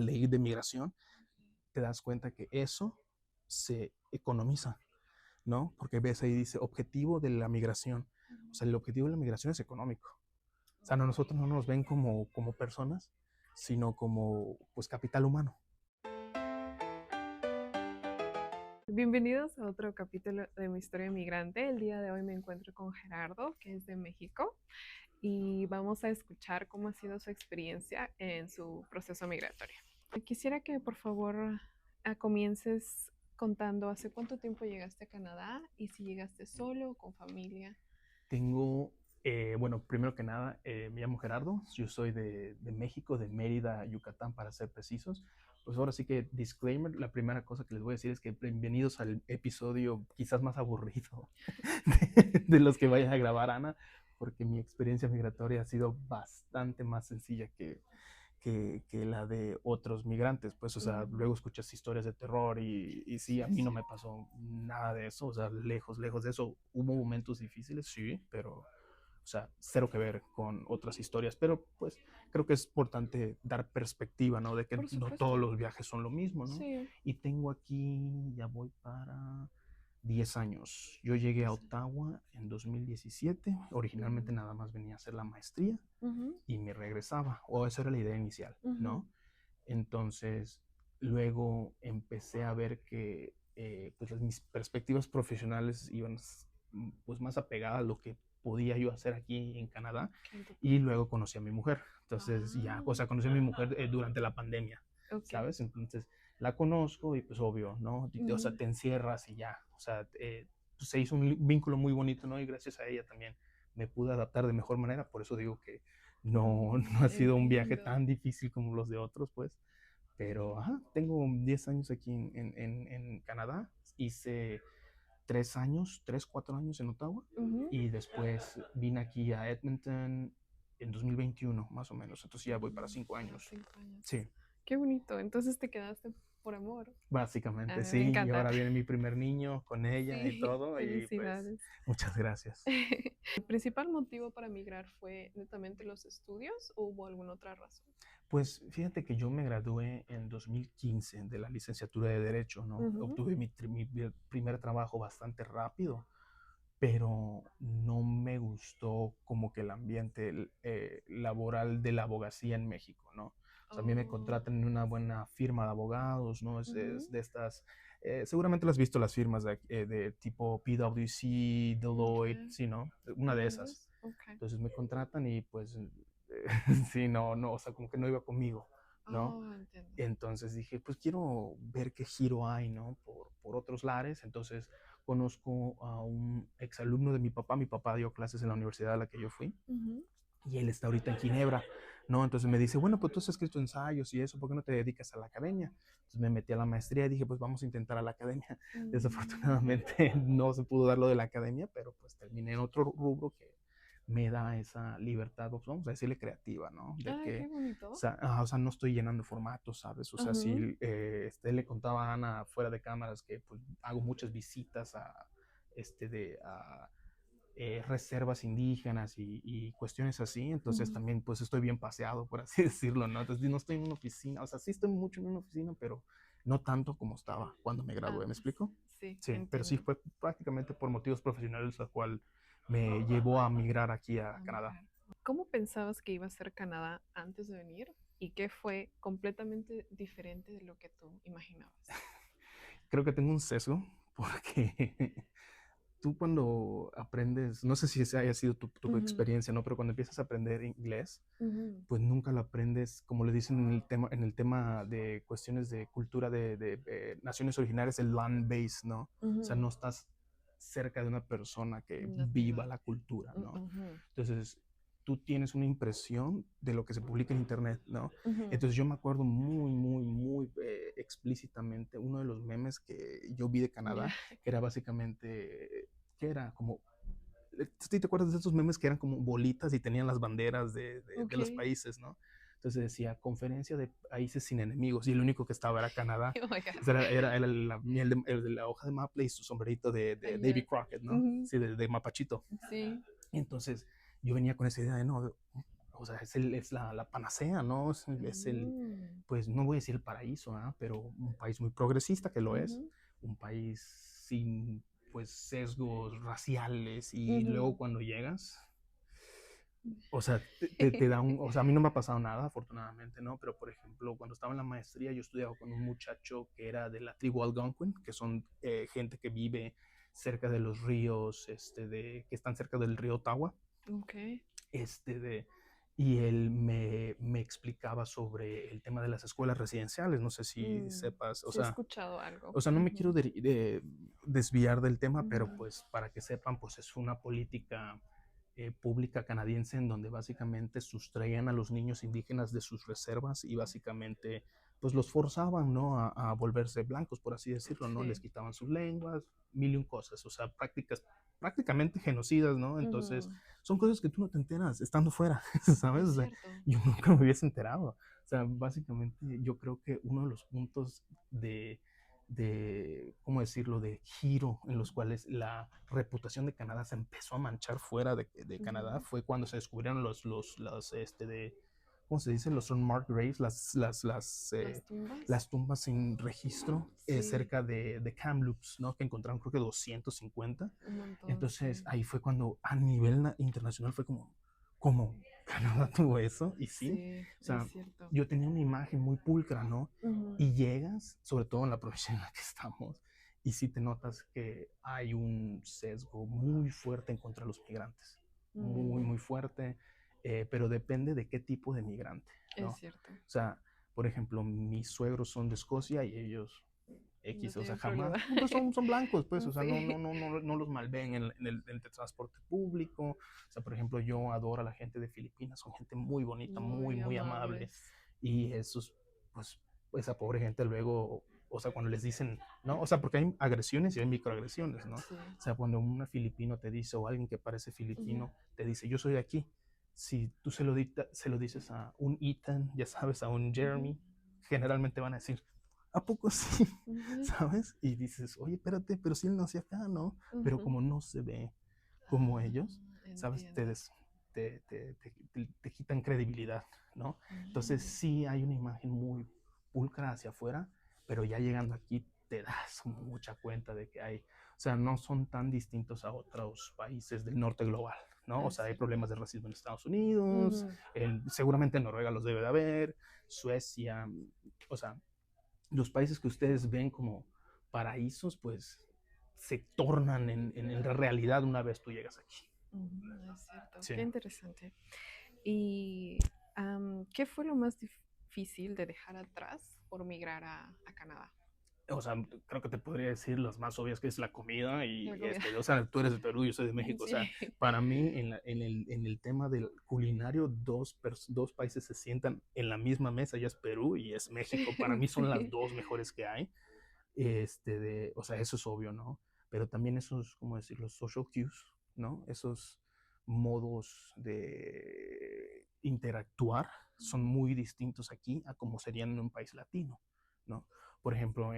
ley de migración, te das cuenta que eso se economiza, ¿no? Porque ves ahí dice objetivo de la migración. O sea, el objetivo de la migración es económico. O sea, nosotros no nos ven como personas, sino como pues capital humano. Bienvenidos a otro capítulo de mi historia migrante. El día de hoy me encuentro con Gerardo, que es de México, y vamos a escuchar cómo ha sido su experiencia en su proceso migratorio. Quisiera que por favor comiences contando hace cuánto tiempo llegaste a Canadá y si llegaste solo o con familia. Tengo, bueno, primero que nada, me llamo Gerardo, yo soy de México, de Mérida, Yucatán, para ser precisos. Pues ahora sí que, disclaimer, la primera cosa que les voy a decir es que bienvenidos al episodio quizás más aburrido de los que vayan a grabar Ana, porque mi experiencia migratoria ha sido bastante más sencilla que la de otros migrantes, pues, o sea, luego escuchas historias de terror y sí, a mí no me pasó nada de eso, o sea, lejos de eso. Hubo momentos difíciles, sí, pero, o sea, cero que ver con otras historias, pero pues creo que es importante dar perspectiva, ¿no? De que Por no todos supuesto. los viajes son lo mismo, ¿no? Sí. Y tengo aquí, ya voy para 10 años. Yo llegué a Ottawa en 2017, originalmente nada más venía a hacer la maestría Ujú, y me regresaba, o esa era la idea inicial, ujú. ¿no? Entonces, luego empecé a ver que pues mis perspectivas profesionales iban pues más apegadas a lo que podía yo hacer aquí en Canadá, ¿Quién te y puede? luego conocí a mi mujer. Entonces ya, o Ah, sea, conocí a mi mujer durante la pandemia, ok. ¿sabes? Entonces la conozco y pues obvio, ¿no? O sea, Ujú. te encierras y ya, o sea, pues, se hizo un vínculo muy bonito, ¿no? Y gracias a ella también me pude adaptar de mejor manera, por eso digo que no ha sido un viaje Entiendo. tan difícil como los de otros, pues. Pero, ajá, tengo 10 años aquí en Canadá. Hice 3 años, 3, 4 años en Ottawa. Ujú. Y después vine aquí a Edmonton en 2021, más o menos. Entonces ya voy para 5 Para años. 5 años. Sí, Qué bonito. Entonces te quedaste por amor. A básicamente mí me sí. Y encanta. ahora viene mi primer niño con ella y Sí, todo. Y pues, felicidades. muchas gracias. ¿El principal motivo para migrar fue netamente los estudios o hubo alguna otra razón? Pues fíjate que yo me gradué en 2015 de la licenciatura de Derecho, ¿no? Ujú. Obtuve mi primer trabajo bastante rápido, pero no me gustó como que el ambiente laboral de la abogacía en México, ¿no? O sea, a mí me Oh, contratan en una buena firma de abogados, ¿no? Es ujú. de estas, seguramente lo has visto, las firmas de tipo PwC, Ok. Deloitte, sí, ¿no? Una de Tal esas. vez. Ok. Entonces me contratan y pues sí, no, o sea, como que no iba conmigo, ¿no? Oh, entiendo. Entonces dije, pues quiero ver qué giro hay, ¿no? Por otros lares. Entonces conozco a un exalumno de mi papá dio clases en la universidad a la que yo fui, Ujú. y él está ahorita en Ginebra, ¿no? Entonces me dice, bueno, pues tú has escrito ensayos y eso, ¿por qué no te dedicas a la academia? Entonces me metí a la maestría y dije, pues vamos a intentar a la academia. Mm, Desafortunadamente no se pudo dar lo de la academia, pero pues terminé en otro rubro que me da esa libertad, pues, vamos a decirle creativa, ¿no? De Ay, qué que, bonito. o sea, no estoy llenando formatos, ¿sabes? O sea, Ujú. si le contaba a Ana fuera de cámaras que pues, hago muchas visitas a reservas indígenas y cuestiones así, entonces Ujú. también pues estoy bien paseado, por así decirlo, ¿no? Entonces no estoy en una oficina, o sea, sí estoy mucho en una oficina, pero no tanto como estaba cuando me gradué, ¿me Antes. explico? Sí, Sí, pero sí entiendo. fue prácticamente por motivos profesionales la cual me llevó a migrar aquí a A Canadá. migrar. ¿Cómo pensabas que iba a ser Canadá antes de venir? ¿Y qué fue completamente diferente de lo que tú imaginabas? Creo que tengo un sesgo porque tú cuando aprendes, no sé si esa haya sido tu Ujú, experiencia, ¿no? Pero cuando empiezas a aprender inglés, ujú. pues nunca lo aprendes, como le dicen en el tema de cuestiones de cultura de naciones originarias, el land base, ¿no? O sea, Ujú. no estás cerca de una persona que viva Nativa. la cultura, ¿no? Ujú, Entonces, tú tienes una impresión de lo que se publica en internet, ¿no? ujú. Entonces yo me acuerdo muy explícitamente uno de los memes que yo vi de Ya. Canadá, que era básicamente, que era como ¿sí te acuerdas de esos memes que eran como bolitas y tenían las banderas de Ok. los países, ¿no? Entonces decía, conferencia de países sin enemigos, y el único que estaba era Canadá. Oh my God. O sea, era la hoja de maple y su sombrerito de Davy Allá. Crockett, ¿no? Ujú. Sí, de Mapachito. Sí. Entonces yo venía con esa idea de, no, o sea, es la panacea, ¿no? Mm, pues no voy a decir el paraíso, ¿ah? Pero un país muy progresista que lo es, ujú, un país sin, pues, sesgos raciales y luego ujú. cuando llegas, o sea, te da o sea, a mí no me ha pasado nada, afortunadamente, ¿no? Pero, por ejemplo, cuando estaba en la maestría, yo estudiaba con un muchacho que era de la tribu Algonquin, que son gente que vive cerca de los ríos, que están cerca del río Ottawa, Ok. este, de, y él me explicaba sobre el tema de las escuelas residenciales, no sé si Mm, sepas, sí he escuchado algo. o sea, no me quiero Ujú, desviar del tema, pero ujú, pues para que sepan, pues es una política pública canadiense en donde básicamente sustraían a los niños indígenas de sus reservas y básicamente pues los forzaban, ¿no? A volverse blancos, por así decirlo, ¿no? Les sí. quitaban sus lenguas, mil y un cosas, o sea, prácticamente genocidas, ¿no? Entonces, Ujú, son cosas que tú no te enteras estando fuera, ¿sabes? es O sea, cierto. yo nunca me hubiese enterado. O sea, básicamente yo creo que uno de los puntos ¿cómo decirlo?, de giro en los cuales la reputación de Canadá se empezó a manchar fuera de Canadá Ujú. fue cuando se descubrieron ¿cómo se dice? Los unmarked graves, Las tumbas. las tumbas sin registro Sí, cerca de Kamloops, ¿no? Que encontraron creo que 250. un montón, Entonces sí. ahí fue cuando a nivel internacional fue como, ¿cómo Canadá tuvo eso? Y sí, Sí, o es sea, cierto. yo tenía una imagen muy pulcra, ¿no? Ujú, Y llegas, sobre todo en la provincia en la que estamos, y sí te notas que hay un sesgo muy fuerte en contra de los migrantes, muy, mm, muy fuerte, pero depende de qué tipo de migrante, es ¿no? cierto. O sea, por ejemplo, mis suegros son de Escocia y ellos No X, o sea, tienen problema. jamás, pues son blancos, pues, o sea, Sí. no los malven en el transporte público, o sea, por ejemplo, yo adoro a la gente de Filipinas, son gente muy bonita, muy, Muy muy amable, amables. y esos, pues, esa pobre gente luego, o sea, cuando les dicen, ¿no? O sea, porque hay agresiones y hay microagresiones, ¿no? Sí. O sea, cuando un filipino te dice, o alguien que parece Ujú, filipino, te dice, yo soy de aquí, si tú se lo dices a un Ethan, ya sabes, a un ujú, Jeremy, generalmente van a decir, ¿a poco sí? ujú, ¿Sabes? Y dices, oye, espérate, pero si él nació acá, ¿no? Pero ujú. como no se ve como Ah, ellos, ¿sabes? entiendo. Te quitan credibilidad, ¿no? Entonces Mm, sí hay una imagen muy pulcra hacia afuera, pero ya llegando aquí te das mucha cuenta de que hay, o sea, no son tan distintos a otros países del norte global, ¿no? O es sea, hay cierto. problemas de racismo en Estados Unidos, Ujú, seguramente en Noruega los debe de haber, Suecia, o sea, los países que ustedes ven como paraísos, pues se tornan en la realidad una vez tú llegas aquí. ujú, es cierto. Sí. Qué interesante. ¿Y qué fue lo más difícil de dejar atrás por migrar a Canadá? O sea, creo que te podría decir las más obvias que es la comida La y comida. o sea, tú eres de Perú, yo soy de México, o sea, Sí. para mí en el tema del culinario, dos países se sientan en la misma mesa, ya es Perú y es México, para mí son las Sí. dos mejores que hay, o sea, eso es obvio, ¿no? Pero también esos, ¿cómo decirlo? Social cues, ¿no? Esos modos de interactuar son muy distintos aquí a como serían en un país latino, ¿no? Por ejemplo,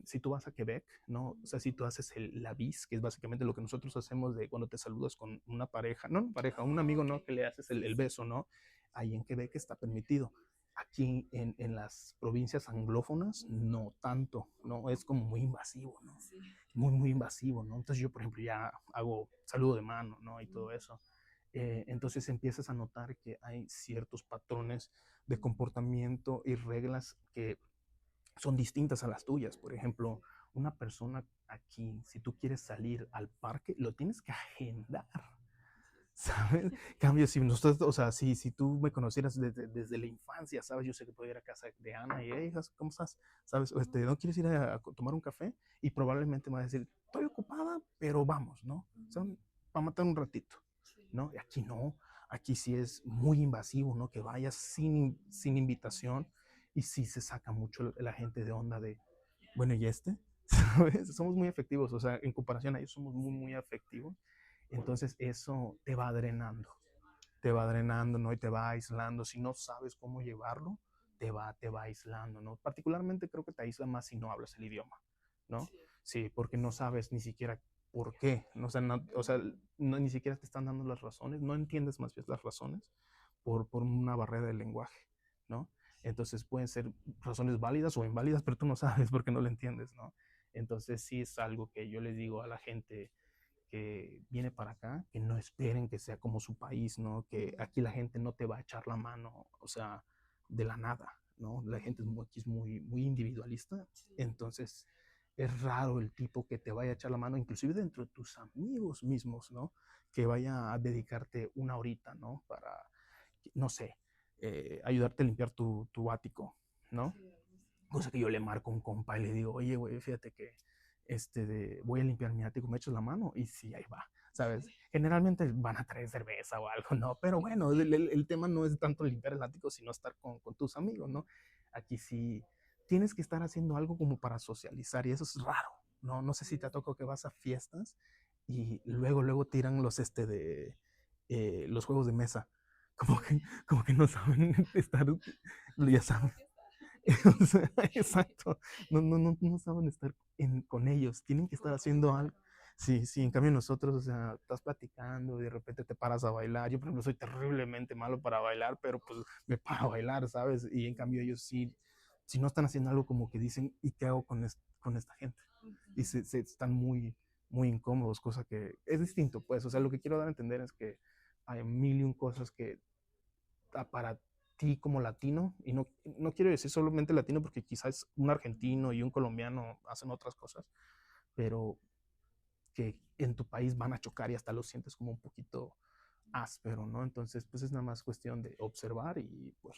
si tú vas a Quebec, ¿no? O sea, si tú haces la bis, que es básicamente lo que nosotros hacemos de cuando te saludas con una pareja, no una pareja, un Ah, amigo, ok. ¿no? Que le haces Sí, el sí. beso, ¿no? Ahí en Quebec está permitido. Aquí en las provincias anglófonas, no tanto, ¿no? Es como muy invasivo, ¿no? Sí. Muy, muy invasivo, ¿no? Entonces yo, por ejemplo, ya hago saludo de mano, ¿no? Y todo eso. Entonces empiezas a notar que hay ciertos patrones de comportamiento y reglas que son distintas a las tuyas. Por ejemplo, una persona aquí, si tú quieres salir al parque, lo tienes que agendar. ¿Sabes? Cambio, si nosotros, o sea, si tú me conocieras desde la infancia, ¿sabes? Yo sé que puedo ir a casa de Ana y, hey, ¿cómo estás? ¿Sabes? O ¿no quieres ir a tomar un café? Y probablemente me va a decir, estoy ocupada, pero vamos, ¿no? O sea, para matar un ratito, Sí. ¿no? Y aquí no, aquí sí es muy invasivo, ¿no? Que vayas sin invitación y sí se saca mucho la gente de onda de, bueno, ¿y este? ¿Sabes? Somos muy efectivos, o sea, en comparación a ellos somos muy, muy efectivos. Entonces eso te va drenando, ¿no? Y te va aislando. Si no sabes cómo llevarlo, te va aislando, ¿no? Particularmente creo que te aísla más si no hablas el idioma, ¿no? Sí. Sí, porque no sabes ni siquiera por qué, ¿no? O sea, ni siquiera te están dando las razones, no entiendes más bien las razones por una barrera del lenguaje, ¿no? Entonces pueden ser razones válidas o inválidas, pero tú no sabes porque no lo entiendes, ¿no? Entonces sí es algo que yo les digo a la gente que viene para acá, que no esperen que sea como su país, ¿no? Que aquí la gente no te va a echar la mano, o sea, de la nada, ¿no? La gente aquí es muy individualista, entonces es raro el tipo que te vaya a echar la mano, inclusive dentro de tus amigos mismos, ¿no? Que vaya a dedicarte una horita, ¿no? Para, no sé, ayudarte a limpiar tu ático, ¿no? Cosa que yo le marco a un compa y le digo, oye, güey, fíjate que voy a limpiar mi ático, me echas la mano y sí, ahí va, ¿sabes? Generalmente van a traer cerveza o algo, ¿no? Pero bueno, el tema no es tanto limpiar el ático, sino estar con tus amigos, ¿no? Aquí sí tienes que estar haciendo algo como para socializar y eso es raro, ¿no? No sé si te ha tocado que vas a fiestas y luego tiran los juegos de mesa, como que no saben estar, ya saben. O sea, exacto. No saben estar con ellos. Tienen que estar haciendo algo. Sí, sí, en cambio nosotros, o sea, estás platicando y de repente te paras a bailar. Yo, por ejemplo, soy terriblemente malo para bailar, pero pues me paro a bailar, ¿sabes? Y en cambio ellos sí, si no están haciendo algo como que dicen, ¿y qué hago con esta gente? Y se están muy incómodos, cosa que es distinto, pues. O sea, lo que quiero dar a entender es que hay mil y un cosas que para ti como latino, y no quiero decir solamente latino porque quizás un argentino y un colombiano hacen otras cosas, pero que en tu país van a chocar y hasta lo sientes como un poquito áspero, ¿no? Entonces, pues es nada más cuestión de observar y pues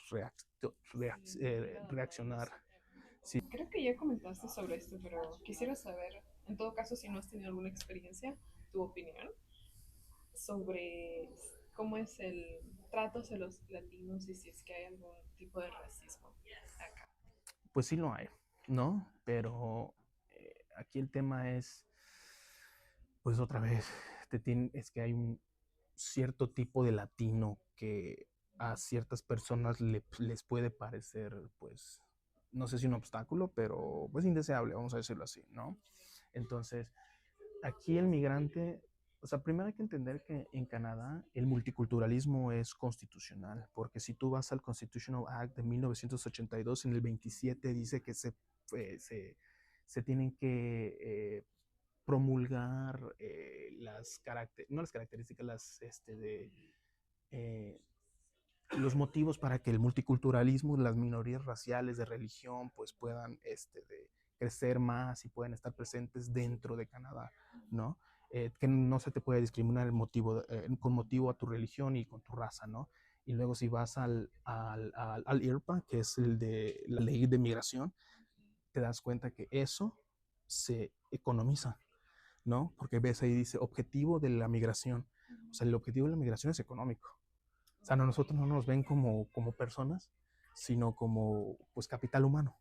reaccionar. Sí. Creo que ya comentaste sobre esto, pero quisiera saber, en todo caso, si no has tenido alguna experiencia, tu opinión sobre cómo es el trato hacia los latinos y si es que hay algún tipo de racismo acá. Pues sí lo hay, ¿no? Pero aquí el tema es, pues otra vez, es que hay un cierto tipo de latino que a ciertas personas les puede parecer, pues, no sé si un obstáculo, pero pues indeseable, vamos a decirlo así, ¿no? Entonces, aquí el migrante, o sea, primero hay que entender que en Canadá el multiculturalismo es constitucional, porque si tú vas al Constitutional Act de 1982, en el 27 dice que se tienen que promulgar no las características, eh, los motivos para que el multiculturalismo, las minorías raciales de religión, pues puedan crecer más y puedan estar presentes dentro de Canadá, ¿no? Que no se te puede discriminar con motivo a tu religión y con tu raza, ¿no? Y luego si vas al IRPA, que es el de la ley de migración, te das cuenta que eso se economiza, ¿no? Porque ves ahí dice objetivo de la migración. O sea, el objetivo de la migración es económico. O sea, nosotros no nos ven como personas, sino como pues capital humano,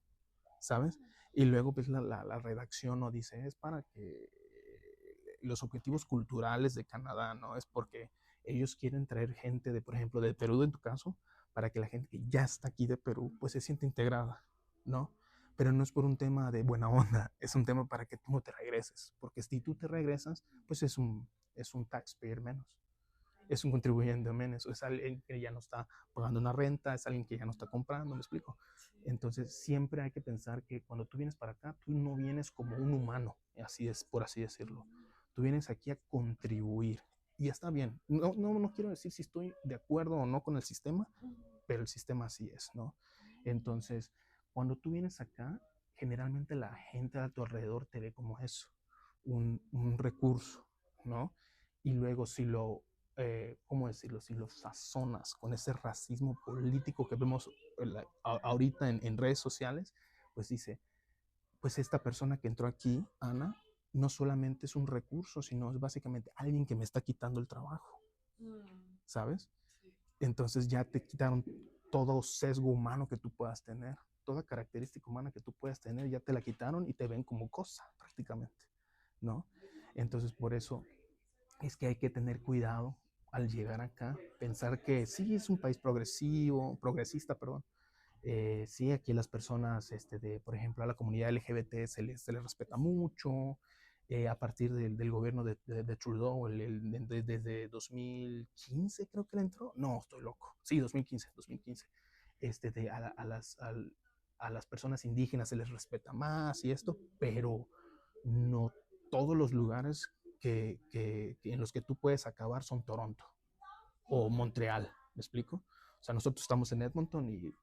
¿sabes? Y luego pues la redacción no dice es para que los objetivos culturales de Canadá, ¿no? Es porque ellos quieren traer gente de, por ejemplo, de Perú en tu caso, para que la gente que ya está aquí de Perú pues se sienta integrada, ¿no? Pero no es por un tema de buena onda, es un tema para que tú no te regreses, porque si tú te regresas, pues es un taxpayer menos, es un contribuyente menos, es alguien que ya no está pagando una renta, es alguien que ya no está comprando, ¿me explico? Entonces siempre hay que pensar que cuando tú vienes para acá, tú no vienes como un humano, así es, por así decirlo. Tú vienes aquí a contribuir y está bien. No quiero decir si estoy de acuerdo o no con el sistema, pero el sistema así es, ¿no? Entonces, cuando tú vienes acá, generalmente la gente a tu alrededor te ve como eso, un recurso, ¿no? Y luego ¿cómo decirlo? Si lo sazonas con ese racismo político que vemos ahorita en redes sociales, pues dice, pues esta persona que entró aquí, Ana, no solamente es un recurso, sino es básicamente alguien que me está quitando el trabajo, ¿sabes? Entonces ya te quitaron todo sesgo humano que tú puedas tener, toda característica humana que tú puedas tener, ya te la quitaron y te ven como cosa prácticamente, ¿no? Entonces por eso es que hay que tener cuidado al llegar acá, pensar que sí es un país progresista, perdón. Sí, aquí las personas, por ejemplo, a la comunidad LGBT se les respeta mucho, a partir del gobierno de Trudeau, desde 2015 creo que le entró. No, estoy loco. Sí, 2015. A las personas indígenas se les respeta más y esto, pero no todos los lugares en los que tú puedes acabar son Toronto o Montreal, ¿me explico? O sea, nosotros estamos en Edmonton y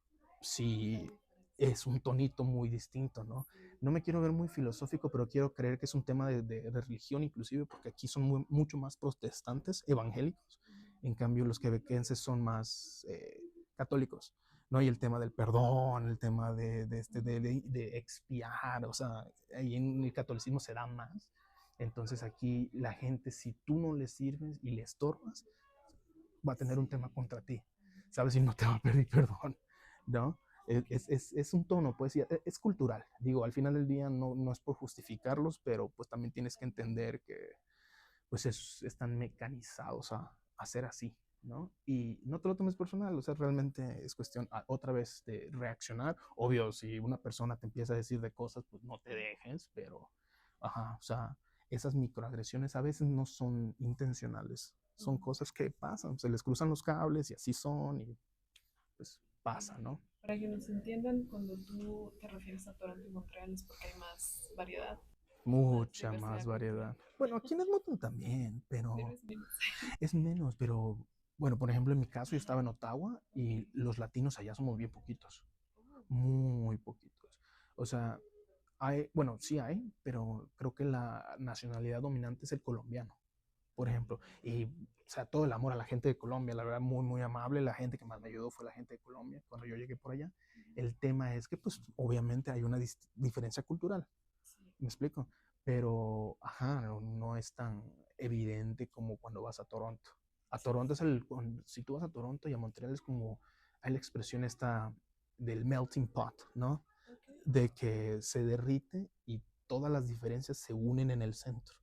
sí es un tonito muy distinto, ¿no? No me quiero ver muy filosófico, pero quiero creer que es un tema de religión inclusive, porque aquí son mucho más protestantes, evangélicos, en cambio los quebequenses son más católicos, ¿no? Y el tema del perdón, el tema de expiar, o sea, ahí en el catolicismo se da más. Entonces aquí la gente, si tú no le sirves y le estorbas, va a tener un tema contra ti, ¿sabes? Y no te va a pedir perdón, ¿no? Es un tono, pues, es cultural. Digo, al final del día no es por justificarlos, pero pues también tienes que entender que pues están mecanizados a ser así, ¿no? Y no te lo tomes personal, o sea, realmente es cuestión otra vez de reaccionar. Obvio, si una persona te empieza a decir de cosas, pues no te dejes, pero, ajá, o sea, esas microagresiones a veces no son intencionales, son cosas que pasan, se les cruzan los cables y así son, y pues pasa, ¿no? Para que nos entiendan, cuando tú te refieres a Toronto y Montreal es porque hay más variedad, más Mucha más diversidad cultural, variedad. Bueno, aquí en Edmonton también, pero pero es menos. es menos, pero bueno, por ejemplo, en mi caso yo estaba en Ottawa y los latinos allá somos bien poquitos, muy poquitos. O sea, hay, bueno, sí hay, pero creo que la nacionalidad dominante es el colombiano, por ejemplo. Y, o sea, todo el amor a la gente de Colombia, la verdad, muy, muy amable. La gente que más me ayudó fue la gente de Colombia cuando yo llegué por allá. El tema es que, pues, obviamente hay una diferencia cultural, ¿me explico? Pero, ajá, no es tan evidente como cuando vas a Toronto. A Toronto es si tú vas a Toronto y a Montreal es como, hay la expresión esta del melting pot, ¿no? De que se derrite y todas las diferencias se unen en el centro,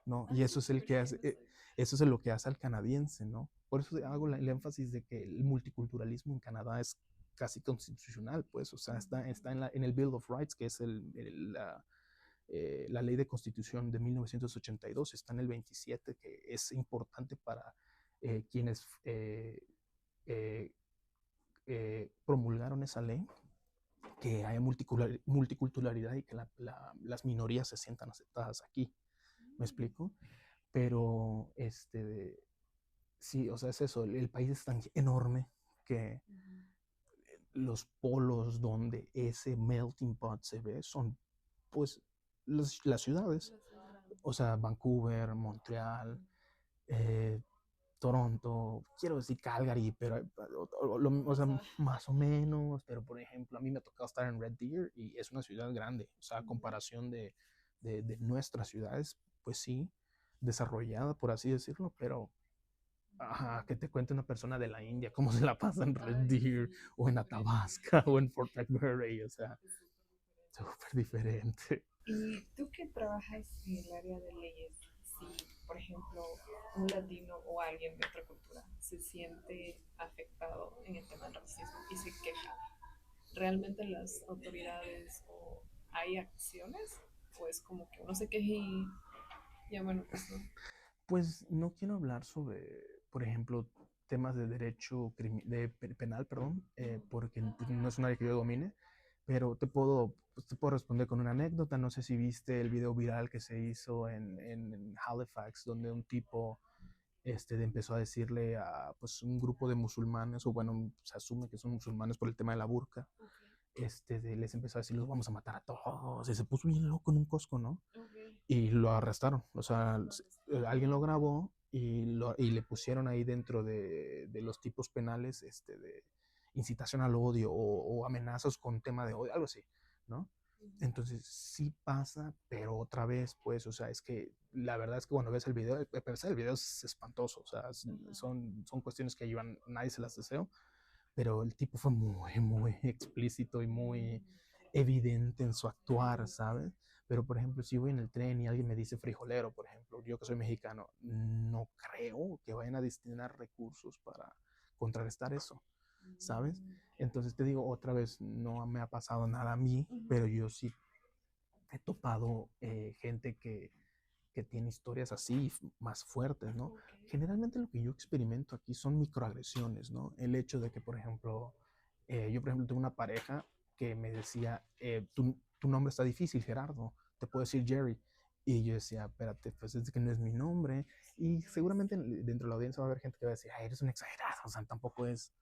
¿no? Y eso es el que hace, eso es lo que hace al canadiense, ¿no? Por eso hago el énfasis de que el multiculturalismo en Canadá es casi constitucional, pues, o sea, está en el Bill of Rights, que es la ley de constitución de 1982, está en el 27, que es importante para quienes eh, promulgaron esa ley, que haya multiculturalidad y que las minorías se sientan aceptadas aquí. ¿Me explico? Pero sí, o sea, es eso, el país es tan enorme que los polos donde ese melting pot se ve son pues las ciudades, o sea, Vancouver, Montreal, eh, Toronto, quiero decir Calgary, pero o sea, más o menos, pero por ejemplo, a mí me ha tocado estar en Red Deer y es una ciudad grande, o sea, a comparación de nuestras ciudades, pues sí, desarrollada, por así decirlo, pero ajá, que te cuente una persona de la India cómo se la pasa en Red Deer o en Athabasca o en Fort McMurray, o sea, súper diferente. Y tú que trabajas en el área de leyes, si, por ejemplo, un latino o alguien de otra cultura se siente afectado en el tema del racismo y se queja, ¿realmente las autoridades o hay acciones? ¿O es como que uno se queje y ya bueno, pues no? Pues no quiero hablar sobre, por ejemplo, temas de derecho penal, perdón, porque pues, no es un área que yo domine, pero pues, te puedo responder con una anécdota. No sé si viste el video viral que se hizo en Halifax, donde un tipo empezó a decirle a pues, un grupo de musulmanes, o bueno, se asume que son musulmanes por el tema de la burka, les empezó a decir, los vamos a matar a todos, y se puso bien loco en un Costco, ¿no? Okay. Y lo arrestaron. O sea, alguien lo grabó y le pusieron ahí dentro de los tipos penales de incitación al odio o amenazas con tema de odio, algo así, ¿no? Entonces sí pasa, pero otra vez, pues, o sea, es que la verdad es que cuando ves el video es espantoso, o sea, son cuestiones que llevan, nadie se las deseo, pero el tipo fue muy, muy explícito y muy evidente en su actuar, ¿sabes? Pero, por ejemplo, si voy en el tren y alguien me dice frijolero, por ejemplo, yo que soy mexicano, no creo que vayan a destinar recursos para contrarrestar eso, ¿sabes? Entonces te digo, otra vez, no me ha pasado nada a mí, pero yo sí he topado gente que tiene historias así más fuertes, ¿no? Ok. Generalmente lo que yo experimento aquí son microagresiones, ¿no? El hecho de que, por ejemplo, yo, por ejemplo, tengo una pareja que me decía, tu nombre está difícil, Gerardo, te puedo decir Jerry. Y yo decía, espérate, pues es que no es mi nombre. Y seguramente dentro de la audiencia va a haber gente que va a decir, ay, eres un exagerado, o sea, tampoco es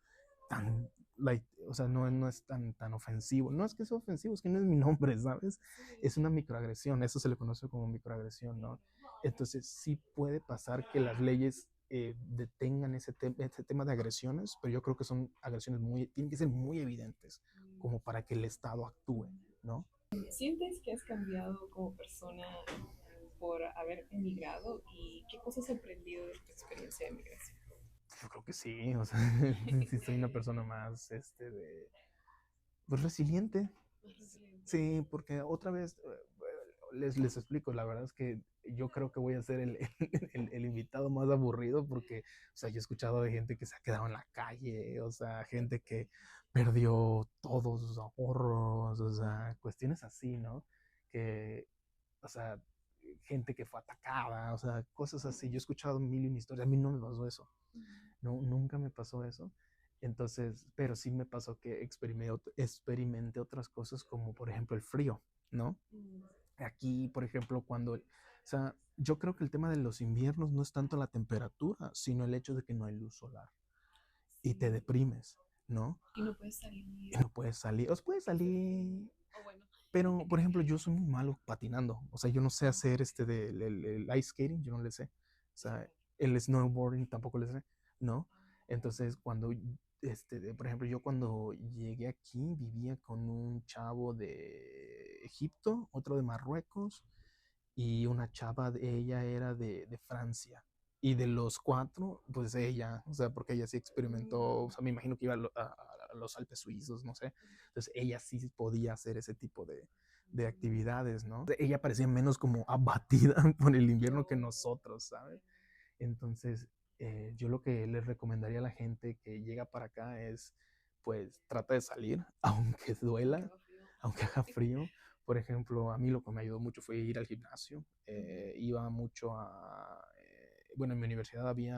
tan, like, o sea, no es tan ofensivo. No es que sea ofensivo, es que no es mi nombre, ¿sabes? Es una microagresión, eso se le conoce como microagresión, ¿no? Entonces sí puede pasar que las leyes detengan ese tema de agresiones, pero yo creo que son agresiones tienen que ser muy evidentes como para que el Estado actúe, ¿no? ¿Sientes que has cambiado como persona por haber emigrado y qué cosas has aprendido de tu experiencia de migración? Yo creo que sí, o sea, sí soy una persona más, pues resiliente. Más resiliente. Sí, porque otra vez, les explico, la verdad es que yo creo que voy a ser el invitado más aburrido porque, o sea, yo he escuchado de gente que se ha quedado en la calle, o sea, gente que perdió todos sus ahorros, o sea, cuestiones así, ¿no? Que, o sea, gente que fue atacada, o sea, cosas así. Yo he escuchado mil y una historias, a mí no me pasó eso, no, nunca me pasó eso. Entonces, pero sí me pasó que experimenté otras cosas como por ejemplo el frío, ¿no? Aquí, por ejemplo, o sea, yo creo que el tema de los inviernos no es tanto la temperatura, sino el hecho de que no hay luz solar y te Sí. deprimes, ¿no? Y no puedes salir. Y no puedes salir, o sea, puedes salir, O bueno. pero por ejemplo, yo soy muy malo patinando, o sea, yo no sé hacer el ice skating, yo no le sé, o sea, el snowboarding tampoco le sé, ¿no? Entonces, por ejemplo, yo cuando llegué aquí vivía con un chavo de Egipto, otro de Marruecos y una chava, ella era de Francia. Y de los cuatro, pues ella, o sea, porque ella sí experimentó, o sea, me imagino que iba a los Alpes suizos, no sé. Entonces ella sí podía hacer ese tipo de actividades, ¿no? Ella parecía menos como abatida por el invierno que nosotros, ¿sabes? Entonces, yo lo que les recomendaría a la gente que llega para acá es, pues, trata de salir, aunque Aunque duela, haga frío. aunque haga frío. Por ejemplo, a mí lo que me ayudó mucho fue ir al gimnasio. Iba mucho bueno, en mi universidad había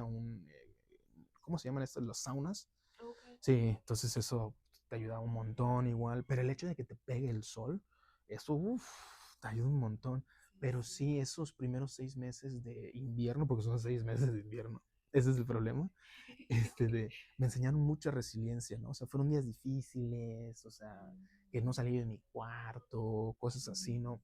¿cómo se llaman estos? Los saunas. Okay. Sí, entonces eso te ayuda un montón igual, pero el hecho de que te pegue el sol, eso, uf, te ayuda un montón. Pero sí, esos primeros 6 meses de invierno, porque son 6 meses de invierno, ese es el problema, me enseñaron mucha resiliencia, ¿no? O sea, fueron días difíciles, o sea, que no salí de mi cuarto, cosas así, ¿no?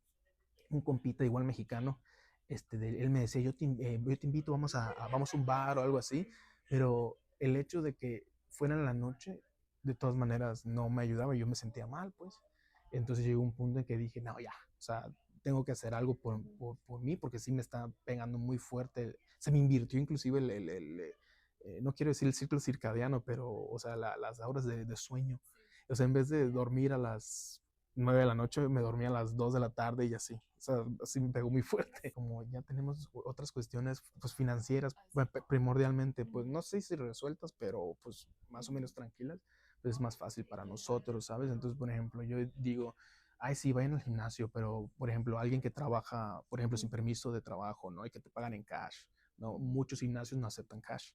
Un compita igual mexicano, él me decía, yo te invito, vamos a un bar o algo así, pero el hecho de que fuera en la noche, de todas maneras, no me ayudaba, yo me sentía mal, pues. Entonces llegó un punto en que dije, no, ya, o sea, tengo que hacer algo por mí, porque sí me está pegando muy fuerte. Se me invirtió inclusive no quiero decir el ciclo circadiano, pero, o sea, las horas de sueño. O sea, en vez de dormir a las 9 de la noche, me dormía a las 2 de la tarde y así. O sea, así me pegó muy fuerte. Como ya tenemos otras cuestiones pues, financieras, bueno, primordialmente, pues no sé si resueltas, pero pues más o menos tranquilas, pues es más fácil para nosotros, ¿sabes? Entonces, por ejemplo, yo digo, ay, sí, vayan al gimnasio, pero, por ejemplo, alguien que trabaja, por ejemplo, sin permiso de trabajo, ¿no? Y que te pagan en cash, ¿no? Muchos gimnasios no aceptan cash,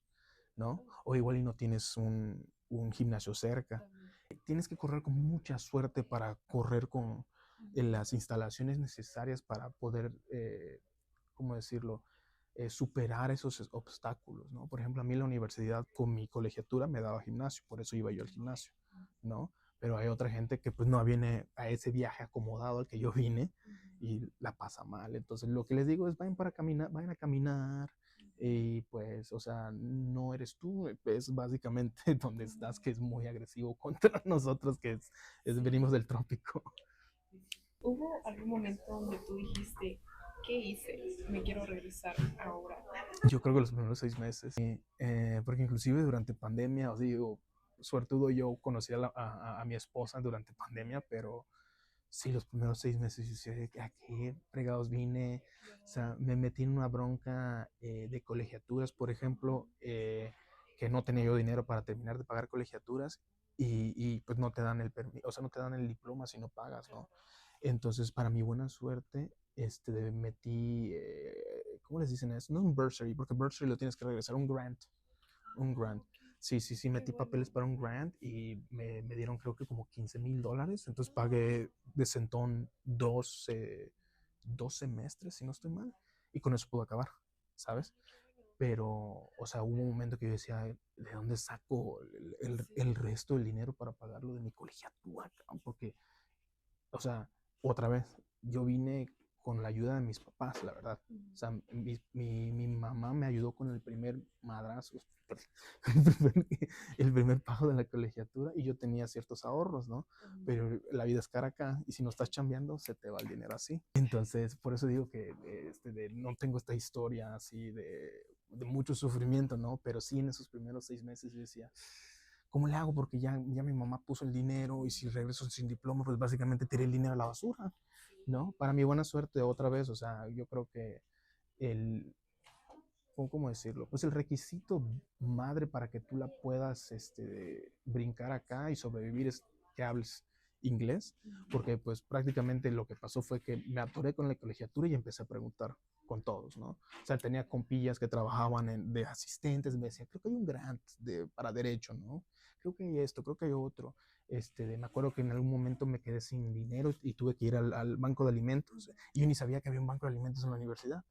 ¿no? O igual y no tienes un gimnasio cerca. Tienes que correr con mucha suerte para correr con las instalaciones necesarias para poder, ¿cómo decirlo? Superar esos obstáculos, ¿no? Por ejemplo, a mí en la universidad con mi colegiatura me daba gimnasio, por eso iba yo al gimnasio, ¿no? Pero hay otra gente que pues no viene a ese viaje acomodado al que yo vine y la pasa mal. Entonces lo que les digo es vayan a caminar, y pues, o sea, no eres tú, es básicamente donde estás, que es muy agresivo contra nosotros, venimos del trópico. ¿Hubo algún momento donde tú dijiste, ¿qué hice? Me quiero regresar ahora. Yo creo que los primeros 6 meses, porque inclusive durante pandemia, o sea, digo, suertudo yo conocí a mi esposa durante pandemia, pero sí, los primeros 6 meses yo decía, ¿a qué fregados vine? O sea, me metí en una bronca de colegiaturas, por ejemplo, que no tenía yo dinero para terminar de pagar colegiaturas y pues no te dan el permiso, o sea, no te dan el diploma si no pagas, ¿no? Entonces, para mi buena suerte, metí ¿cómo les dicen eso? No un bursary, porque bursary lo tienes que regresar, un grant. Sí, sí, sí, Qué metí bueno. papeles para un grant y me dieron creo que como $15,000. Entonces pagué de sentón dos semestres, si no estoy mal, y con eso pude acabar, ¿sabes? Pero, o sea, hubo un momento que yo decía, ¿de dónde saco el Sí. resto del dinero para pagar lo de mi colegiatura? Porque, o sea, otra vez, yo vine con la ayuda de mis papás, la verdad. O sea, mi mamá me ayudó con el primer madrazo, el primer pago de la colegiatura y yo tenía ciertos ahorros, ¿no? Pero la vida es cara acá y si no estás chambeando, se te va el dinero así. Entonces, por eso digo que no tengo esta historia así de mucho sufrimiento, ¿no? Pero sí en esos primeros 6 meses yo decía, ¿cómo le hago? Porque ya mi mamá puso el dinero y si regreso sin diploma, pues básicamente tiré el dinero a la basura, ¿no? Para mi buena suerte, otra vez, o sea, yo creo que el, ¿cómo decirlo? Pues el requisito madre para que tú la puedas brincar acá y sobrevivir es que hables inglés, porque pues prácticamente lo que pasó fue que me atoré con la colegiatura y empecé a preguntar con todos, ¿no? O sea, tenía compillas que trabajaban de asistentes, me decían, creo que hay un grant para derecho, ¿no? Creo que hay esto, creo que hay otro. Me acuerdo que en algún momento me quedé sin dinero y tuve que ir al banco de alimentos y yo ni sabía que había un banco de alimentos en la universidad.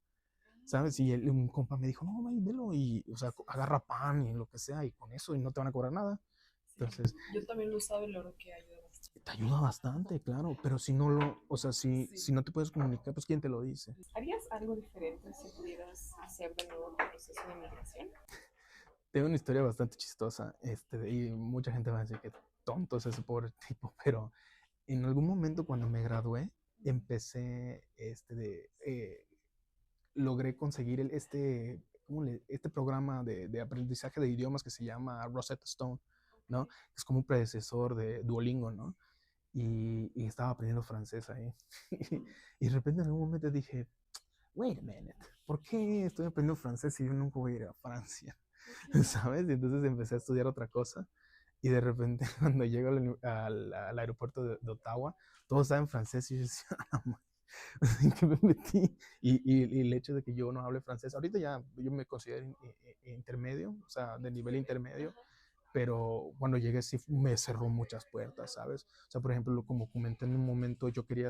¿Sabes? Y un compa me dijo, no, güey, velo, y, o sea, agarra pan y lo que sea, y con eso, y no te van a cobrar nada. Sí. Entonces, Yo también lo usaba y la verdad que ayuda bastante. te ayuda bastante, claro, pero si no o sea, si Sí. no te puedes comunicar, pues ¿quién te lo dice? ¿Harías algo diferente si pudieras hacer de nuevo tu proceso de migración? Tengo una historia bastante chistosa, y mucha gente va a decir que tonto es ese pobre tipo, pero en algún momento cuando me gradué, empecé, logré conseguir este programa de aprendizaje de idiomas que se llama Rosetta Stone, ¿no? Es como un predecesor de Duolingo, ¿no? Y estaba aprendiendo francés ahí. Y de repente en algún momento dije, wait a minute, ¿por qué estoy aprendiendo francés si yo nunca voy a ir a Francia? ¿Sabes? Y entonces empecé a estudiar otra cosa. Y de repente cuando llego al aeropuerto de Ottawa, todo estaba en francés y yo decía, ¿en qué me metí? Y el hecho de que yo no hable francés, ahorita ya yo me considero intermedio, o sea, de nivel intermedio, pero cuando llegué sí me cerró muchas puertas, ¿sabes? O sea, por ejemplo, como comenté en un momento, yo quería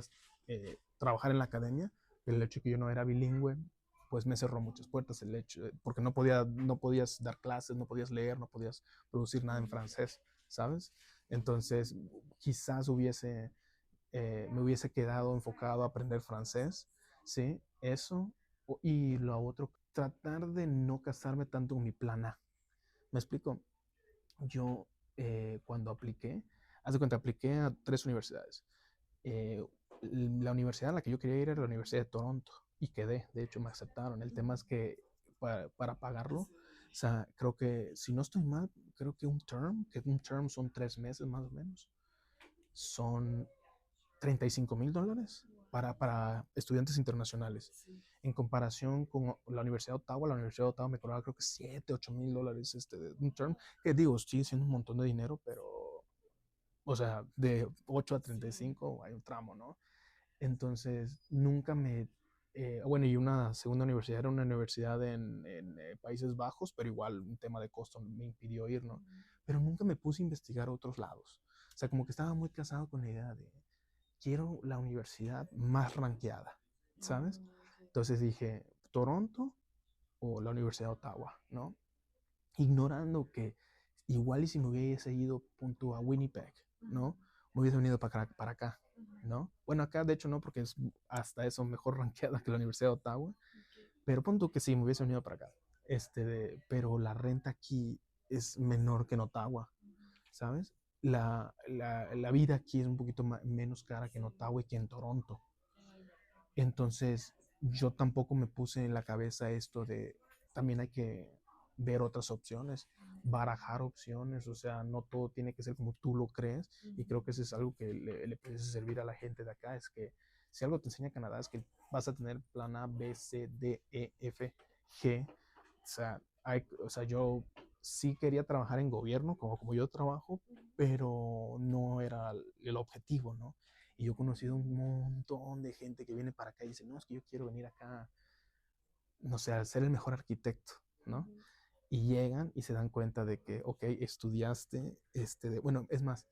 trabajar en la academia, el hecho de que yo no era bilingüe, pues me cerró muchas puertas el hecho, porque no podías dar clases, no podías leer, no podías producir nada en francés, ¿sabes? Entonces, quizás me hubiese quedado enfocado a aprender francés, ¿sí? Eso. Y lo otro, tratar de no casarme tanto con mi plan A. ¿Me explico? Yo cuando apliqué, haz de cuenta, apliqué a 3 universidades. Eh, la universidad a la que yo quería ir era la Universidad de Toronto y quedé, de hecho me aceptaron. El tema es que para pagarlo, o sea, creo que, si no estoy mal, creo que un term son 3 meses más o menos, son $35,000 para estudiantes internacionales. En comparación con la Universidad de Ottawa me cobraba creo que $7, $8,000 de un term, que digo, sigue siendo un montón de dinero, pero, o sea, de 8 a 35 hay un tramo, ¿no? Entonces, nunca bueno, y una segunda universidad era una universidad en Países Bajos, pero igual un tema de costo me impidió ir, ¿no? Pero nunca me puse a investigar otros lados. O sea, como que estaba muy casado con la idea de, quiero la universidad más ranqueada, ¿sabes? Entonces dije, Toronto o la Universidad de Ottawa, ¿no? Ignorando que igual y si me hubiese ido punto a Winnipeg, ¿no? Me hubiese venido para acá, ¿no? Bueno, acá de hecho no, porque es hasta eso mejor ranqueada que la Universidad de Ottawa, pero punto que sí, me hubiese venido para acá. Pero la renta aquí es menor que en Ottawa, ¿sabes? La vida aquí es un poquito menos cara que en Ottawa y que en Toronto. Entonces, yo tampoco me puse en la cabeza esto de, también hay que ver otras opciones, barajar opciones, o sea, no todo tiene que ser como tú lo crees, y creo que eso es algo que le puede servir a la gente de acá, es que si algo te enseña Canadá es que vas a tener plan A, B, C, D, E, F, G, o sea, yo sí quería trabajar en gobierno, como yo trabajo, pero no era el objetivo, ¿no? Y yo he conocido un montón de gente que viene para acá y dice, no, es que yo quiero venir acá no sé, al ser el mejor arquitecto, ¿no? Ujú. Y llegan y se dan cuenta de que, ok, estudiaste, bueno, es más,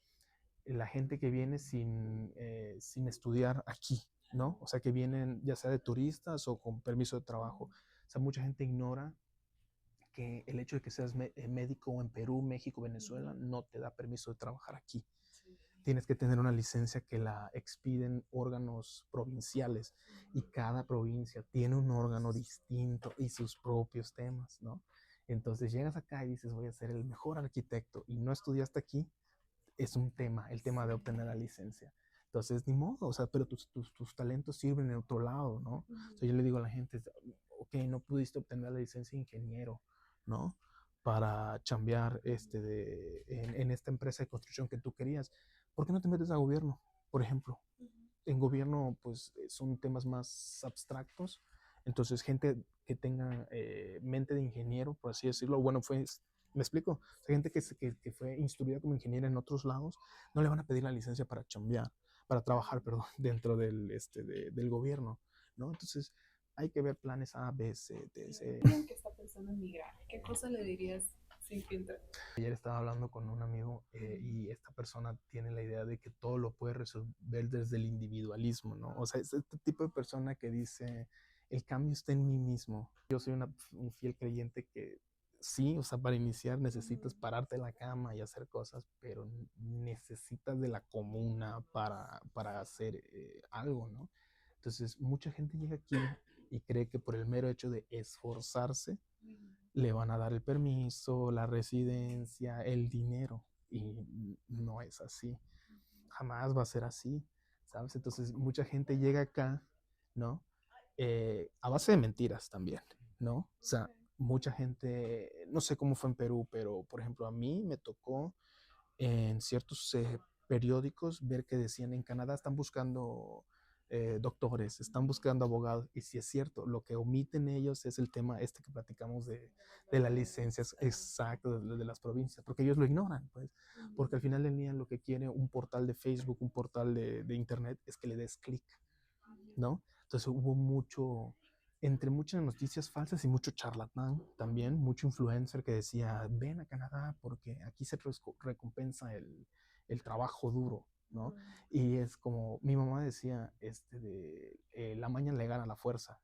la gente que viene sin estudiar aquí, ¿no? O sea, que vienen ya sea de turistas o con permiso de trabajo. O sea, mucha gente ignora que el hecho de que seas médico en Perú, México, Venezuela, no te da permiso de trabajar aquí. Sí. Tienes que tener una licencia que la expiden órganos provinciales y cada provincia tiene un órgano distinto y sus propios temas, ¿no? Entonces llegas acá y dices, voy a ser el mejor arquitecto y no estudiaste aquí, es un tema, el tema de obtener la licencia. Entonces, ni modo, o sea, pero tus talentos sirven en otro lado, ¿no? O sea, yo le digo a la gente, ok, no pudiste obtener la licencia de ingeniero, ¿no? Para chambear en esta empresa de construcción que tú querías. ¿Por qué no te metes a gobierno, por ejemplo? En gobierno, pues son temas más abstractos. Entonces, gente que tenga mente de ingeniero, por así decirlo, bueno, me explico, gente que fue instruida como ingeniera en otros lados, no le van a pedir la licencia para chambear, para trabajar, perdón, dentro del gobierno, ¿no? Entonces, hay que ver planes A, B, C, D, C. Alguien que está pensando en migrar, ¿qué cosa le dirías sin filtro? Ayer estaba hablando con un amigo y esta persona tiene la idea de que todo lo puede resolver desde el individualismo, ¿no? O sea, es este tipo de persona que dice, el cambio está en mí mismo. Yo soy un fiel creyente que sí, o sea, para iniciar necesitas pararte de la cama y hacer cosas, pero necesitas de la comuna para hacer algo, ¿no? Entonces, mucha gente llega aquí y cree que por el mero hecho de esforzarse, le van a dar el permiso, la residencia, el dinero. Y no es así. Jamás va a ser así, ¿sabes? Entonces, mucha gente llega acá, ¿no? A base de mentiras también, ¿no? O sea, mucha gente, no sé cómo fue en Perú, pero por ejemplo, a mí me tocó en ciertos periódicos ver que decían en Canadá están buscando doctores, están buscando abogados, y si es cierto, lo que omiten ellos es el tema que platicamos de las licencias exactas de las provincias, porque ellos lo ignoran, pues, porque al final del día lo que quiere un portal de Facebook, un portal de Internet, es que le des clic, ¿no? Entonces hubo entre muchas noticias falsas y mucho charlatán también, mucho influencer que decía, ven a Canadá porque aquí se recompensa el trabajo duro, ¿no? Y es como, mi mamá decía, la maña le gana la fuerza,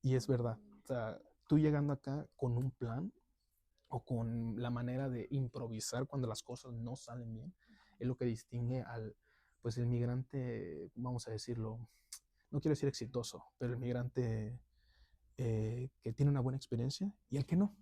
y es verdad, o sea, tú llegando acá con un plan o con la manera de improvisar cuando las cosas no salen bien, es lo que distingue pues el migrante, vamos a decirlo, no quiero decir exitoso, pero el migrante que tiene una buena experiencia y el que no.